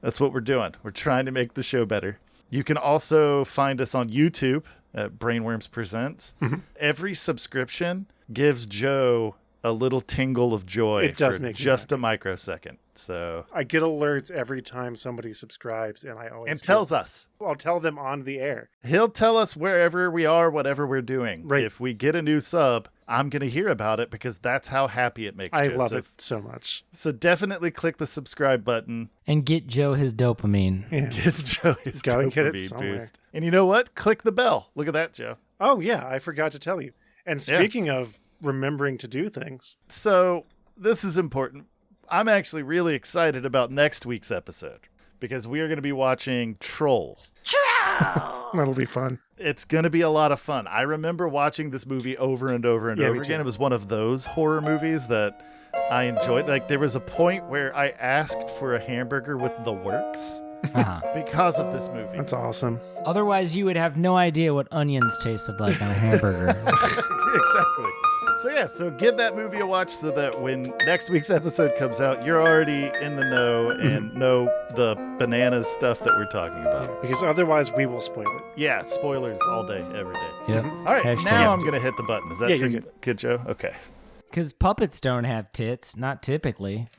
that's what we're doing. We're trying to make the show better. You can also find us on YouTube at Brainworms Presents. Every subscription gives Joe a little tingle of joy It does for make me just a microsecond. So, I get alerts every time somebody subscribes, and I always and tells us. I'll tell them on the air. He'll tell us wherever we are, whatever we're doing. Right. If we get a new sub, I'm going to hear about it because that's how happy it makes I Joe. love So, it so much. so definitely click the subscribe button. And get Joe his dopamine. Yeah. Give Joe his Gotta get it dopamine somewhere. boost. And you know what? Click the bell. Look at that, Joe. Oh, yeah, I forgot to tell you. And Yeah. speaking of remembering to do things, So this is important. I'm actually really excited about next week's episode because we are going to be watching Troll. That'll be fun. It's going to be a lot of fun. I remember watching this movie over and over and Yeah, over me too. again. It was one of those horror movies that I enjoyed. Like, there was a point where I asked for a hamburger with the works Uh-huh. because of this movie. That's awesome. Otherwise, you would have no idea what onions tasted like on a hamburger. Exactly. So yeah, so give that movie a watch so that when next week's episode comes out, you're already in the know and know the bananas stuff that we're talking about. Because otherwise we will spoil it. Yeah, spoilers all day, every day. Yep. All right, Hashtag- now I'm going to hit the button. Is that Yeah, you're seem good, Joe? Okay. Because puppets don't have tits, not typically.